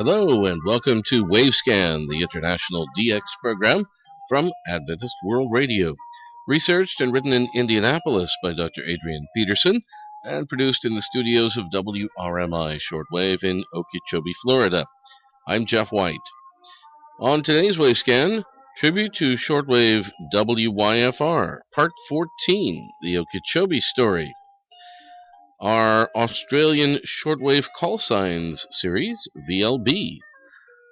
Hello and welcome to Wavescan, the international DX program from Adventist World Radio. Researched and written in Indianapolis by Dr. Adrian Peterson and produced in the studios of WRMI Shortwave in Okeechobee, Florida. I'm Jeff White. On today's Wavescan, tribute to shortwave WYFR, Part 14, the Okeechobee Story. Our Australian Shortwave Call Signs series, VLB.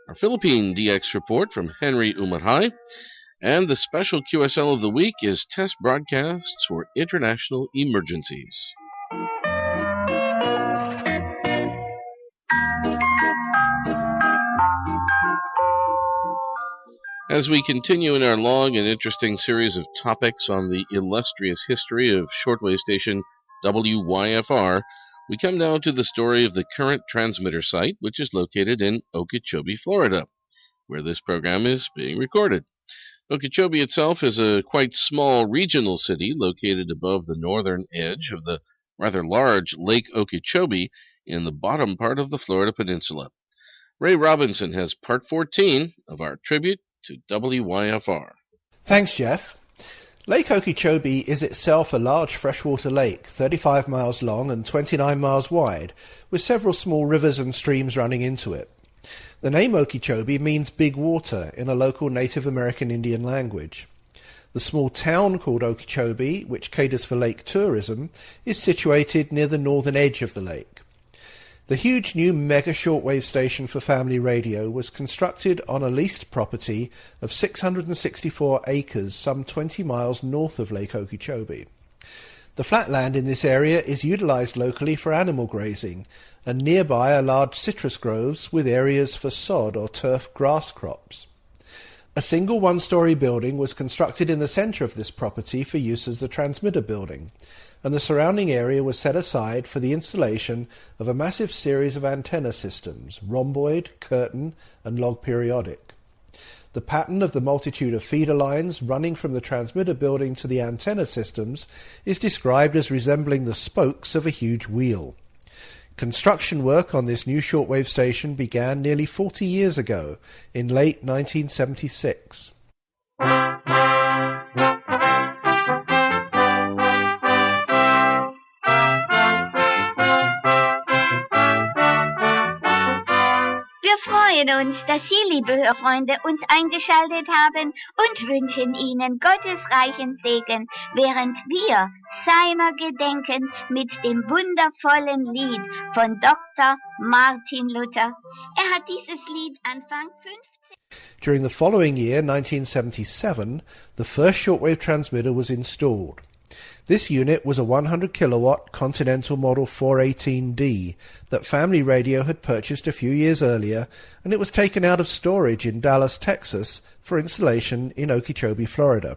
Our Philippine DX report from Henry Umahay. And the special QSL of the week is Test Broadcasts for International Emergencies. As we continue in our long and interesting series of topics on the illustrious history of shortwave station WYFR, we come now to the story of the current transmitter site, which is located in Okeechobee, Florida, where this program is being recorded. Okeechobee itself is a quite small regional city located above the northern edge of the rather large Lake Okeechobee in the bottom part of the Florida Peninsula. Ray Robinson has Part 14 of our tribute to WYFR. Thanks, Jeff. Lake Okeechobee is itself a large freshwater lake, 35 miles long and 29 miles wide, with several small rivers and streams running into it. The name Okeechobee means big water in a local Native American Indian language. The small town called Okeechobee, which caters for lake tourism, is situated near the northern edge of the lake. The huge new mega shortwave station for family radio was constructed on a leased property of 664 acres some 20 miles north of Lake Okeechobee. The flat land in this area is utilized locally for animal grazing, and nearby are large citrus groves with areas for sod or turf grass crops. A single one-story building was constructed in the center of this property for use as the transmitter building, and the surrounding area was set aside for the installation of a massive series of antenna systems, rhomboid, curtain, and log periodic. The pattern of the multitude of feeder lines running from the transmitter building to the antenna systems is described as resembling the spokes of a huge wheel. Construction work on this new shortwave station began nearly 40 years ago, in late 1976. Wir freuen uns, dass Sie, liebe Hörfreunde, uns eingeschaltet haben und wünschen Ihnen gottesreichen Segen, während wir seiner gedenken mit dem wundervollen Lied von Dr. Martin Luther. Hat dieses Lied Anfang 15... During the following year, 1977, the first shortwave transmitter was installed. This unit was a 100 kilowatt Continental Model 418D that Family Radio had purchased a few years earlier, and it was taken out of storage in Dallas, Texas for installation in Okeechobee, Florida.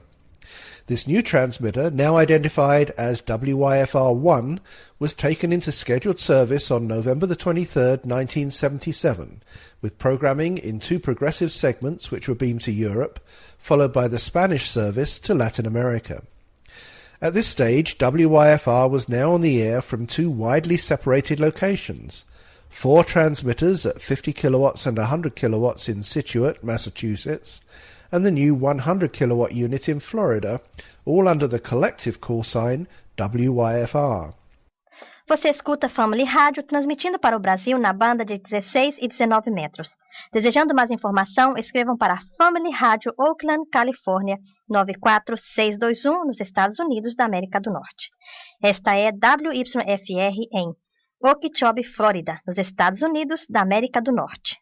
This new transmitter, now identified as WYFR1, was taken into scheduled service on November the 23rd, 1977, with programming in two progressive segments which were beamed to Europe, followed by the Spanish service to Latin America. At this stage, WYFR was now on the air from two widely separated locations, 4 transmitters at 50 kilowatts and 100 kilowatts in Scituate, Massachusetts, and the new 100 kilowatt unit in Florida, all under the collective call sign WYFR. Você escuta Family Rádio transmitindo para o Brasil na banda de 16 e 19 metros. Desejando mais informação, escrevam para Family Rádio Oakland, Califórnia, 94621, nos Estados Unidos da América do Norte. Esta é WYFR em Okeechobee, Flórida, nos Estados Unidos da América do Norte.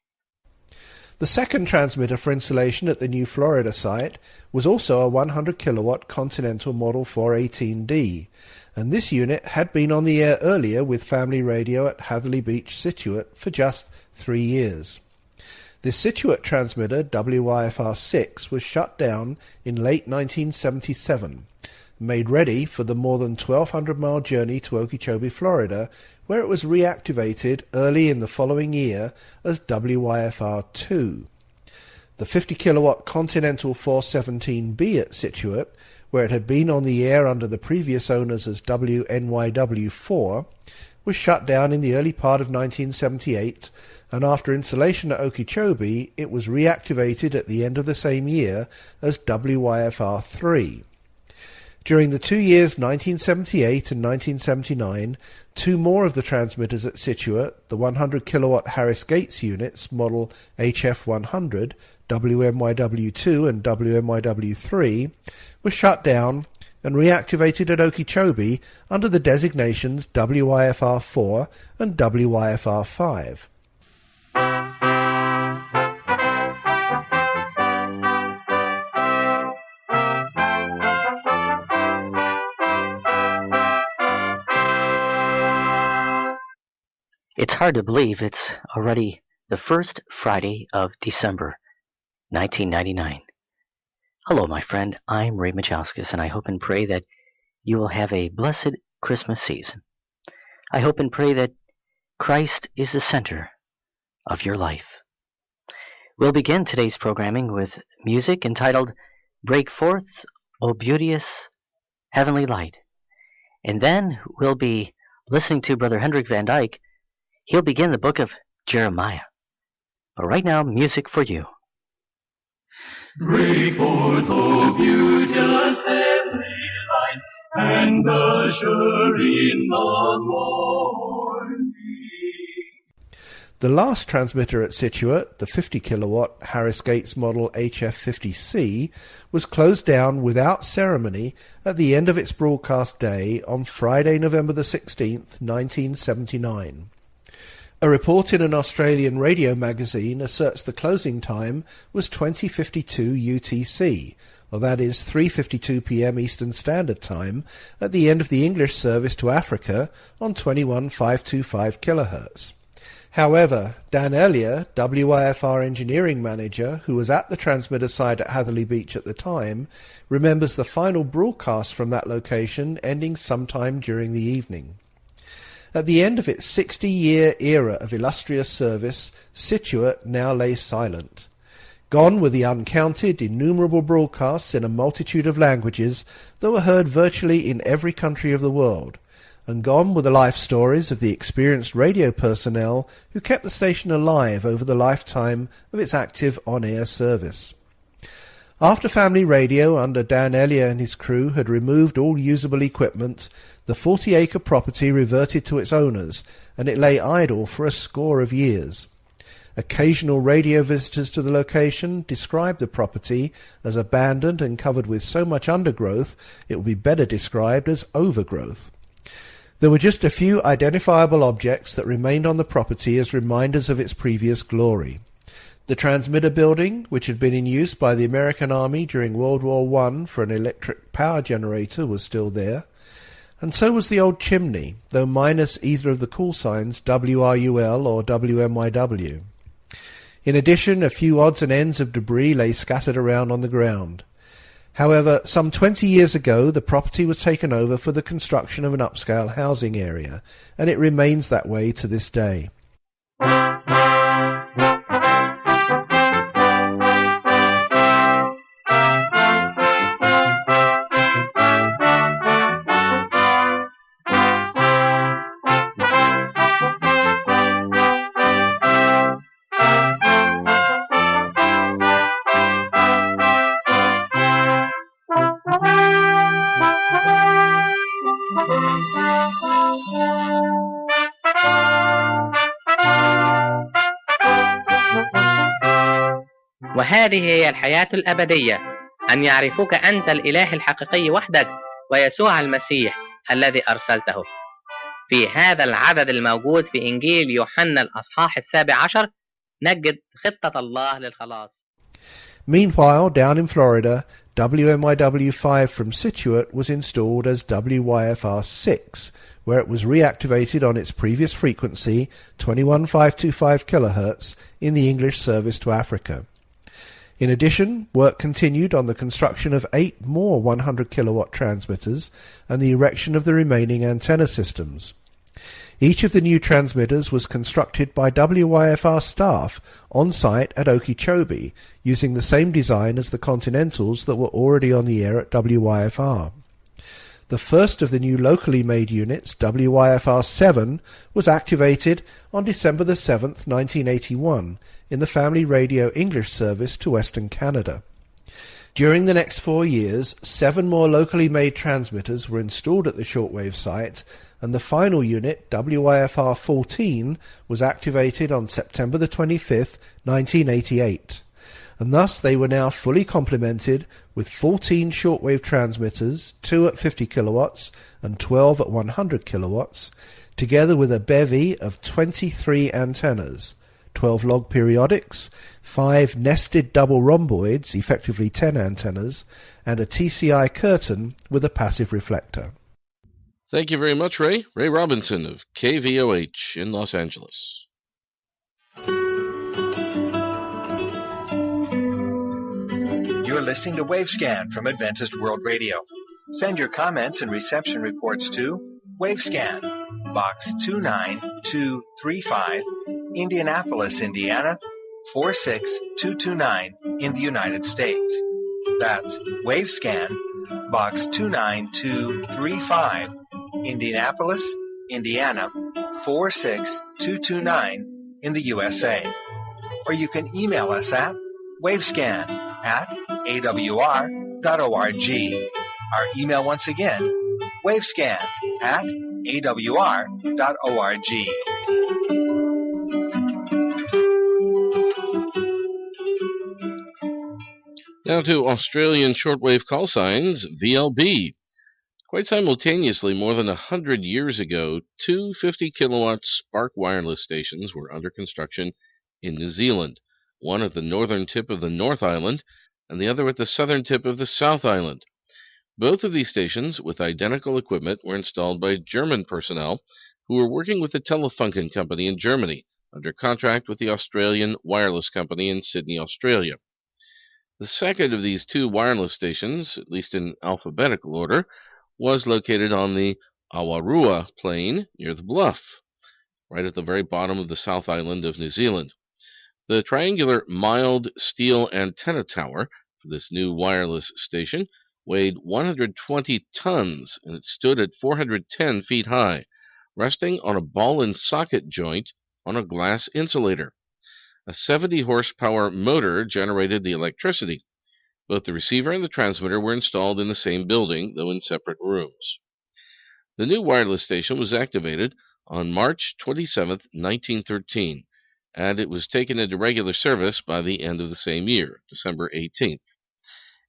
The second transmitter for installation at the new Florida site was also a 100 kilowatt Continental Model 418D, and this unit had been on the air earlier with Family Radio at Hatherley Beach, Scituate, for just 3 years. This Scituate transmitter, WYFR6, was shut down in late 1977, made ready for the more than 1,200-mile journey to Okeechobee, Florida, where it was reactivated early in the following year as WYFR2. The 50-kilowatt Continental 417B at Scituate, where it had been on the air under the previous owners as WNYW4, was shut down in the early part of 1978, and after installation at Okeechobee, it was reactivated at the end of the same year as WYFR-3. During the 2 years 1978 and 1979, two more of the transmitters at Scituate, the 100 kilowatt Harris Gates units, model HF100, WMYW2 and WMYW3, were shut down and reactivated at Okeechobee under the designations WYFR4 and WYFR5. It's hard to believe it's already the first Friday of December, 1999. Hello, my friend. I'm Ray Majauskas, and I hope and pray that you will have a blessed Christmas season. I hope and pray that Christ is the center of your life. We'll begin today's programming with music entitled Break Forth, O Beauteous Heavenly Light. And then we'll be listening to Brother Hendrik Van Dyke. He'll begin the book of Jeremiah. But right now, music for you. Break forth, O beauteous heavenly light, and usher in the morning. The last transmitter at Scituate, the 50 kilowatt Harris Gates model HF50C, was closed down without ceremony at the end of its broadcast day on Friday, November the 16th, 1979. A report in an Australian radio magazine asserts the closing time was 20:52 UTC, or that is 3:52 p.m. Eastern Standard Time, at the end of the English service to Africa on 21525 kHz. However, Dan Elliott, WYFR engineering manager, who was at the transmitter site at Hatherley Beach at the time, remembers the final broadcast from that location ending sometime during the evening. At the end of its 60-year era of illustrious service, Scituate now lay silent. Gone were the uncounted, innumerable broadcasts in a multitude of languages that were heard virtually in every country of the world, and gone were the life stories of the experienced radio personnel who kept the station alive over the lifetime of its active on-air service. After Family Radio, under Dan Elliott and his crew, had removed all usable equipment, the 40-acre property reverted to its owners, and it lay idle for a score of years. Occasional radio visitors to the location described the property as abandoned and covered with so much undergrowth it would be better described as overgrowth. There were just a few identifiable objects that remained on the property as reminders of its previous glory. The transmitter building, which had been in use by the American Army during World War I for an electric power generator, was still there, and so was the old chimney, though minus either of the call signs WRUL or WMYW. In addition, a few odds and ends of debris lay scattered around on the ground. However, some 20 years ago, the property was taken over for the construction of an upscale housing area, and it remains that way to this day. وهذه هي الحياة الأبدية أن يعرفوك أنت الإله الحقيقي وحدك ويسوع المسيح الذي أرسلته. في هذا العدد الموجود في إنجيل يوحنا الأصحاح 17 نجد خطة الله للخلاص. Meanwhile, down in Florida, WMYW5 from Scituate was installed as WYFR6, where it was reactivated on its previous frequency, 21525 kHz, in the English service to Africa. In addition, work continued on the construction of 8 more 100 kilowatt transmitters and the erection of the remaining antenna systems. Each of the new transmitters was constructed by WYFR staff on site at Okeechobee, using the same design as the Continentals that were already on the air at WYFR. The first of the new locally made units, WYFR-7, was activated on December the 7th, 1981, in the Family Radio English service to Western Canada. During the next 4 years, 7 more locally made transmitters were installed at the shortwave site, and the final unit, WYFR-14, was activated on September the 25th, 1988. And thus they were now fully complemented with 14 shortwave transmitters, 2 at 50 kilowatts and 12 at 100 kilowatts, together with a bevy of 23 antennas, 12 log periodics, 5 nested double rhomboids, effectively 10 antennas, and a TCI curtain with a passive reflector. Thank you very much, Ray. Ray Robinson of KVOH in Los Angeles. You're listening to Wavescan from Adventist World Radio. Send your comments and reception reports to Wavescan, Box 29235, Indianapolis, Indiana, 46229 in the United States. That's Wavescan, Box 29235, Indianapolis, Indiana, 46229 in the USA. Or you can email us at wavescan@awr.org. Our email once again, wavescan@awr.org. Now to Australian shortwave call signs, VLB. Quite simultaneously, more than 100 years ago, 2 50-kilowatt Spark wireless stations were under construction in New Zealand, one at the northern tip of the North Island and the other at the southern tip of the South Island. Both of these stations, with identical equipment, were installed by German personnel who were working with the Telefunken Company in Germany, under contract with the Australian Wireless Company in Sydney, Australia. The second of these 2 wireless stations, at least in alphabetical order, was located on the Awarua Plain near the Bluff, right at the very bottom of the South Island of New Zealand. The triangular mild steel antenna tower for this new wireless station weighed 120 tons, and it stood at 410 feet high, resting on a ball-and-socket joint on a glass insulator. A 70-horsepower motor generated the electricity. Both the receiver and the transmitter were installed in the same building, though in separate rooms. The new wireless station was activated on March 27, 1913, and it was taken into regular service by the end of the same year, December 18th.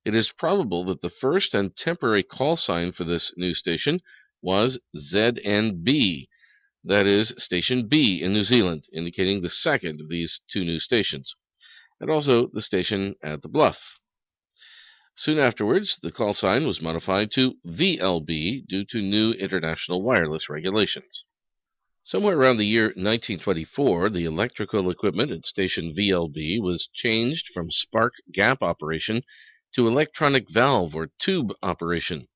It is probable that the first and temporary call sign for this new station was ZNB, that is, Station B in New Zealand, indicating the second of these 2 new stations, and also the station at the Bluff. Soon afterwards, the call sign was modified to VLB due to new international wireless regulations. Somewhere around the year 1924, the electrical equipment at station VLB was changed from spark gap operation to electronic valve or tube operation.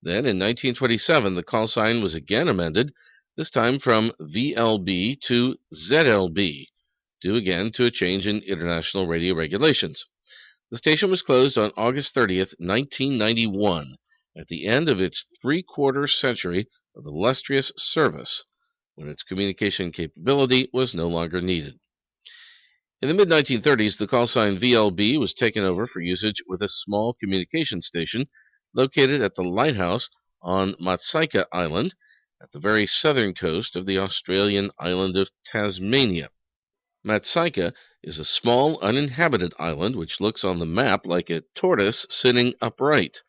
Then, in 1927, the call sign was again amended, this time from VLB to ZLB, due again to a change in international radio regulations. The station was closed on August 30th, 1991, at the end of its 3/4 century of illustrious service, when its communication capability was no longer needed. In the mid-1930s, the call sign VLB was taken over for usage with a small communication station located at the lighthouse on Matsaika Island, at the very southern coast of the Australian island of Tasmania. Matsaika is a small, uninhabited island which looks on the map like a tortoise sitting upright.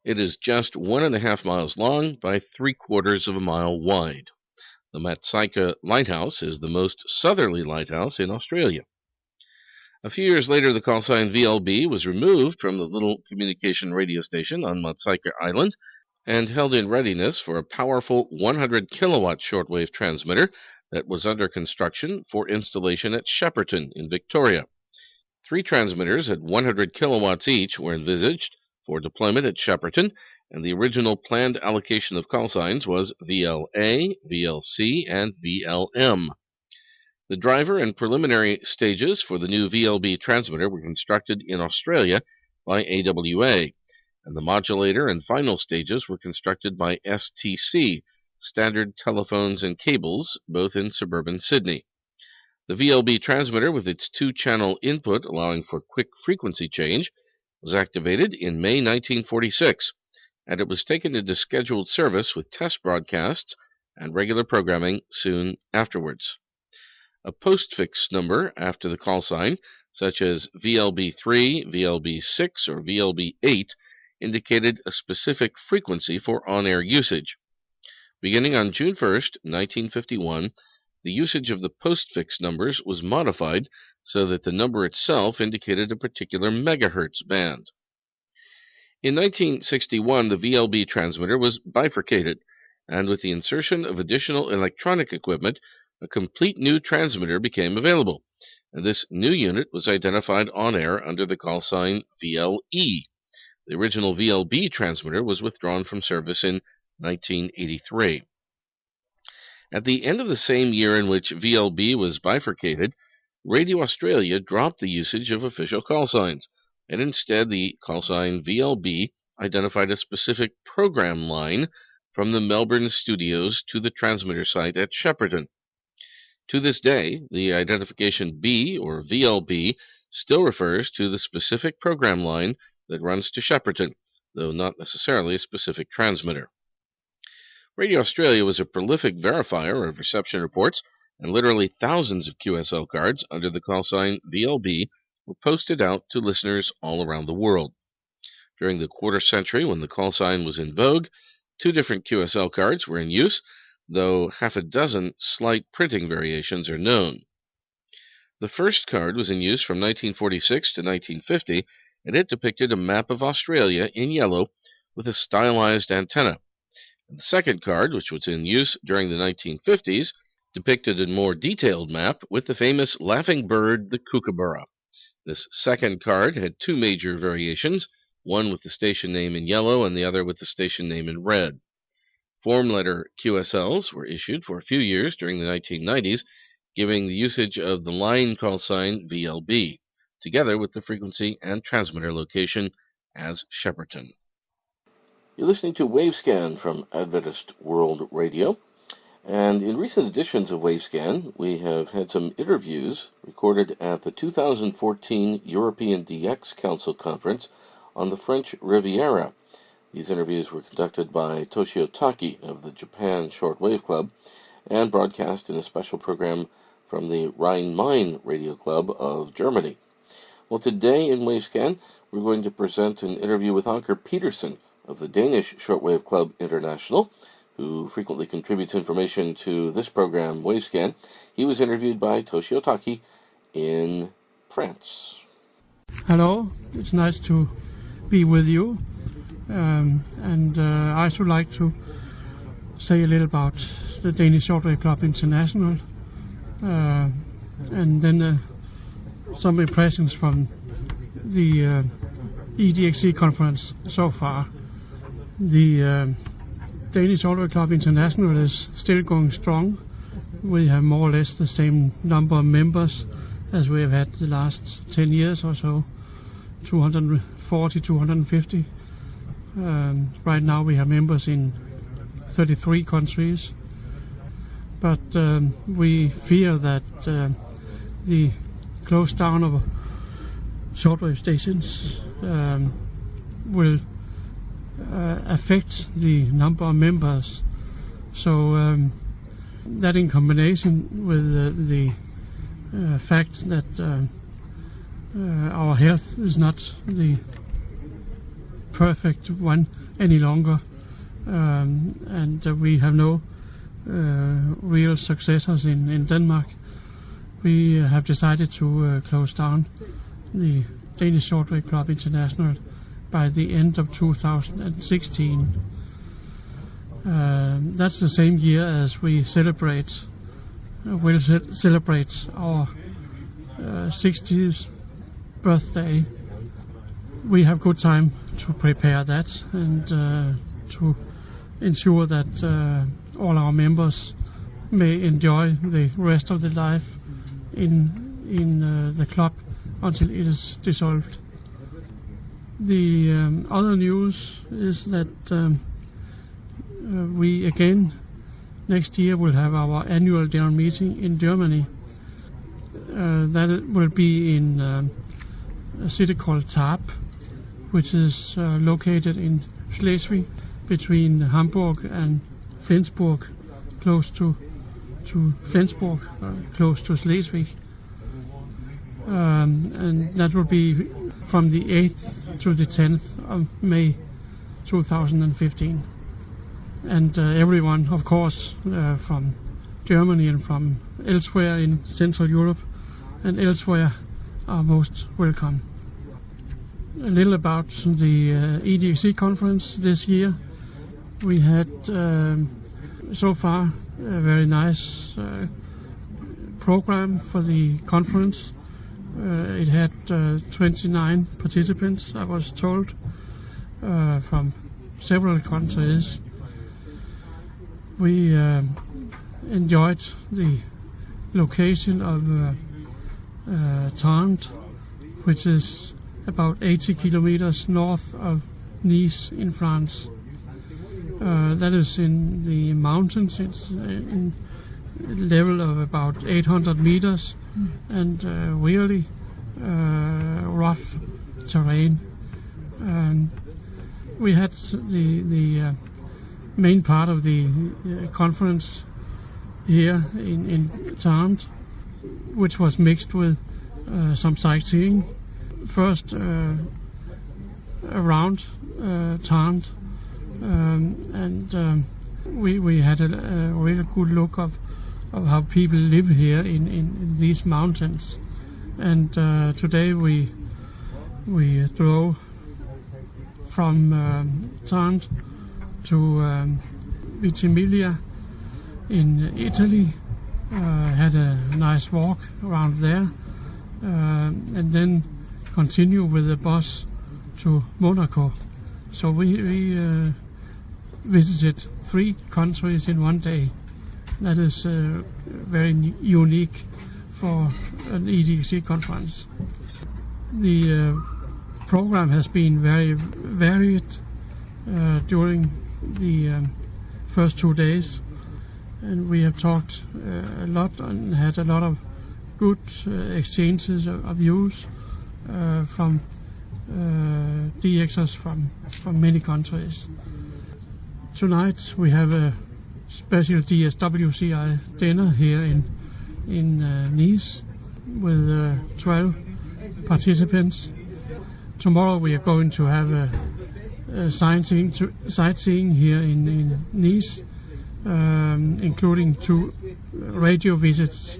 It is just 1.5 miles long by 3/4 of a mile wide. The Matsaika Lighthouse is the most southerly lighthouse in Australia. A few years later, the call sign VLB was removed from the little communication radio station on Matsaika Island and held in readiness for a powerful 100-kilowatt shortwave transmitter that was under construction for installation at Shepparton in Victoria. 3 transmitters at 100 kilowatts each were envisaged for deployment at Shepparton, and the original planned allocation of call signs was VLA, VLC, and VLM. The driver and preliminary stages for the new VLB transmitter were constructed in Australia by AWA, and the modulator and final stages were constructed by STC, Standard Telephones and Cables, both in suburban Sydney. The VLB transmitter, with its 2-channel input allowing for quick frequency change, was activated in May 1946, and it was taken into scheduled service with test broadcasts and regular programming soon afterwards. A postfix number after the call sign, such as VLB3, VLB6, or VLB8, indicated a specific frequency for on-air usage. Beginning on June 1, 1951, the usage of the postfix numbers was modified so that the number itself indicated a particular megahertz band. In 1961, the VLB transmitter was bifurcated, and with the insertion of additional electronic equipment, a complete new transmitter became available, and this new unit was identified on-air under the call sign VLE. The original VLB transmitter was withdrawn from service in 1983. At the end of the same year in which VLB was bifurcated, Radio Australia dropped the usage of official call signs, and instead the call sign VLB identified a specific program line from the Melbourne studios to the transmitter site at Shepparton. To this day, the identification B, or VLB, still refers to the specific program line that runs to Shepparton, though not necessarily a specific transmitter. Radio Australia was a prolific verifier of reception reports, and literally thousands of QSL cards under the call sign VLB were posted out to listeners all around the world. During the quarter century, when the call sign was in vogue, 2 different QSL cards were in use, though half a dozen slight printing variations are known. The first card was in use from 1946 to 1950, and it depicted a map of Australia in yellow with a stylized antenna. And the second card, which was in use during the 1950s, depicted a more detailed map with the famous laughing bird, the kookaburra. This second card had 2 major variations, one with the station name in yellow and the other with the station name in red. Form letter QSLs were issued for a few years during the 1990s, giving the usage of the line call sign VLB, together with the frequency and transmitter location as Shepparton. You're listening to Wavescan from Adventist World Radio, and in recent editions of Wavescan, we have had some interviews recorded at the 2014 European DX Council Conference on the French Riviera. These interviews were conducted by Toshio Taki of the Japan Shortwave Club and broadcast in a special program from the Rhine-Main Radio Club of Germany. Well, today in Wavescan, we're going to present an interview with Anker Petersen of the Danish Shortwave Club International, who frequently contributes information to this program, Wavescan. He was interviewed by Toshio Taki in France. Hello, it's nice to be with you. I should like to say a little about the Danish Shortwave Club International, and then some impressions from the EDXC conference so far. The Danish Shortwave Club International is still going strong. We have more or less the same number of members as we have had the last 10 years or so, 240, 250. Right now we have members in 33 countries, but we fear that the close down of shortwave stations will affect the number of members. So that, in combination with the fact that our health is not the perfect one any longer, and we have no real successors in Denmark, we have decided to close down the Danish Shortwave Club International by the end of 2016. That's the same year as we'll celebrate our 60th birthday. We have good time to prepare that and to ensure that all our members may enjoy the rest of their life in the club until it is dissolved. The other news is that we again next year will have our annual general meeting in Germany. That will be in a city called Tarp, which is located in Schleswig, between Hamburg and Flensburg, close to Flensburg, close to Schleswig. And that will be from the 8th to the 10th of May 2015. And everyone, of course, from Germany and from elsewhere in Central Europe and elsewhere are most welcome. A little about the EDXC conference this year. We had so far a very nice program for the conference. It had 29 participants, I was told, from several countries. We enjoyed the location of Tarbes, which is about 80 kilometers north of Nice in France. That is in the mountains. It's in a level of about 800 meters and really rough terrain. We had the main part of the conference here in Tarbes, which was mixed with some sightseeing. First around Tarbes, and we had a really good look of how people live here in these mountains. And today we drove from Tarbes to Ventimiglia in Italy, had a nice walk around there, and then continue with the bus to Monaco. So we visited 3 countries in one day. That is very unique for an EDXC conference. The program has been very varied during the first 2 days, and we have talked a lot and had a lot of good exchanges of views from DXers from many countries. Tonight we have a special DSWCI dinner here in Nice with 12 participants. Tomorrow we are going to have a sightseeing here in Nice, including 2 radio visits.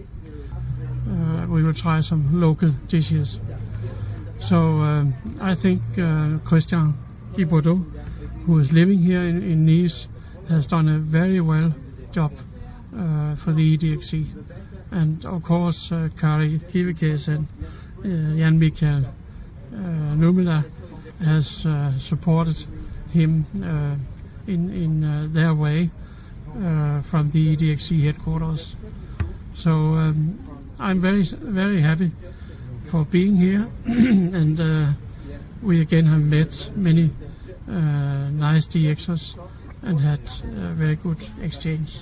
We will try some local dishes. So I think Christian Guibaudot, who is living here in Nice, has done a very well job for the EDXC. And of course Kari Kivikes and Jan Mikael Numela has supported him in their way from the EDXC headquarters. So I'm very, very happy for being here, and we again have met many nice DXers and had a very good exchange.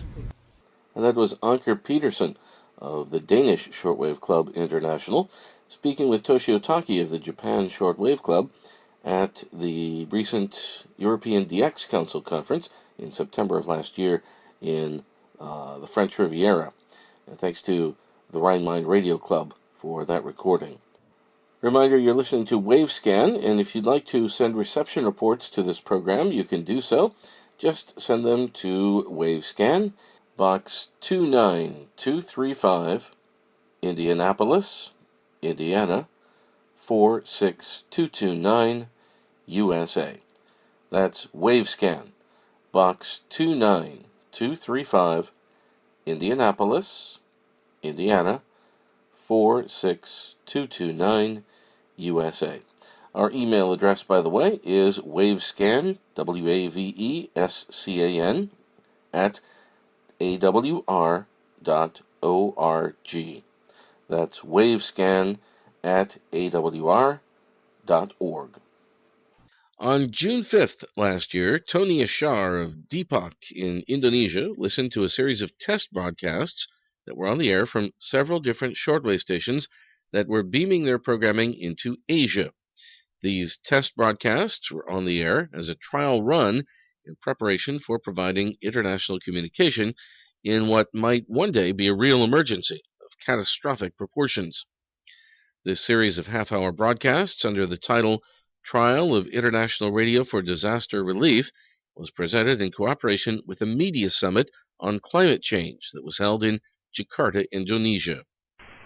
And that was Anker Petersen of the Danish Shortwave Club International, speaking with Toshio Taki of the Japan Shortwave Club at the recent European DX Council conference in September of last year in the French Riviera. And thanks to the Rhine-Main Radio Club for that recording. Reminder, you're listening to Wavescan, and if you'd like to send reception reports to this program, you can do so. Just send them to Wavescan, Box 29235, Indianapolis, Indiana, 46229, USA. That's Wavescan, Box 29235, Indianapolis, Indiana, 46229, USA. Our email address, by the way, is wavescan, WAVESCAN, at awr.org. That's wavescan at awr.org. On June 5th last year, Tony Ashar of Depok in Indonesia listened to a series of test broadcasts that were on the air from several different shortwave stations that were beaming their programming into Asia. These test broadcasts were on the air as a trial run in preparation for providing international communication in what might one day be a real emergency of catastrophic proportions. This series of half-hour broadcasts under the title Trial of International Radio for Disaster Relief was presented in cooperation with a media summit on climate change that was held in Jakarta, Indonesia.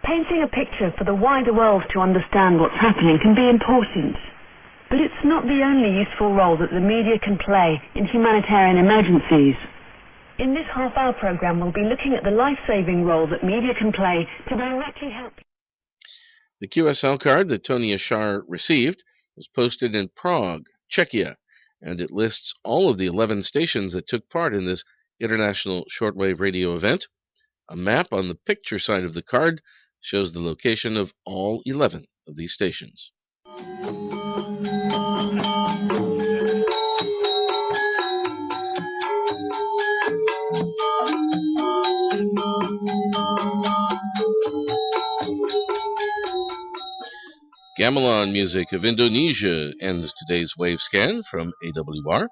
Painting a picture for the wider world to understand what's happening can be important, but it's not the only useful role that the media can play in humanitarian emergencies. In this half-hour program, we'll be looking at the life-saving role that media can play to directly help. The QSL card that Tony Ashar received was posted in Prague, Czechia, and it lists all of the 11 stations that took part in this international shortwave radio event. A map on the picture side of the card shows the location of all 11 of these stations. Gamelan Music of Indonesia ends today's wave scan from AWR.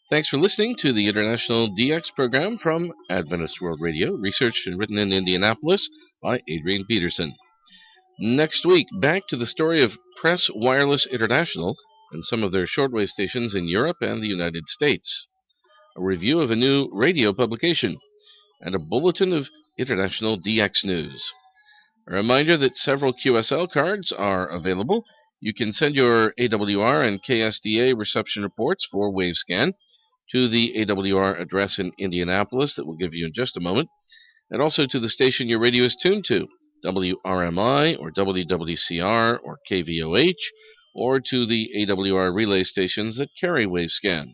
Thanks for listening to the International DX program from Adventist World Radio, researched and written in Indianapolis by Adrian Peterson. Next week, back to the story of Press Wireless International and some of their shortwave stations in Europe and the United States, a review of a new radio publication, and a bulletin of international DX news. A reminder that several QSL cards are available. You can send your AWR and KSDA reception reports for Wavescan to the AWR address in Indianapolis that we'll give you in just a moment, and also to the station your radio is tuned to, WRMI or WWCR or KVOH, or to the AWR relay stations that carry Wavescan.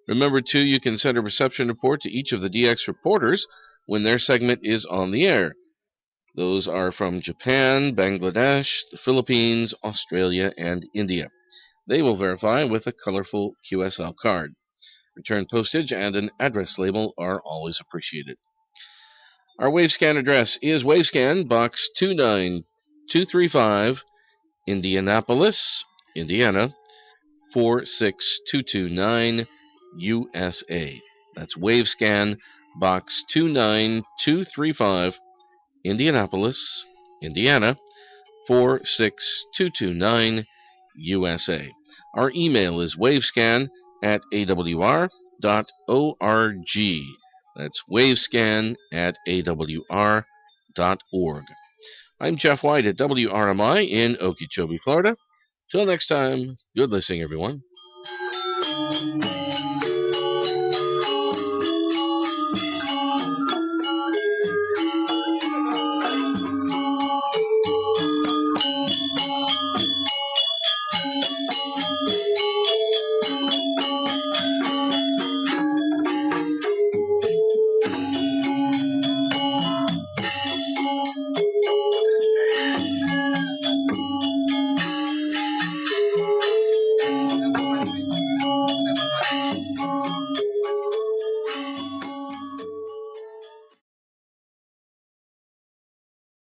Remember, too, you can send a reception report to each of the DX reporters when their segment is on the air. Those are from Japan, Bangladesh, the Philippines, Australia, and India. They will verify with a colorful QSL card. Return postage and an address label are always appreciated. Our Wavescan address is Wavescan, Box 29235, Indianapolis, Indiana, 46229, USA. That's Wavescan, Box 29235, Indianapolis, Indiana, 46229, USA. Our email is wavescan@awr.org. That's wavescan@awr.org. I'm Jeff White at WRMI in Okeechobee, Florida. Till next time, good listening, everyone.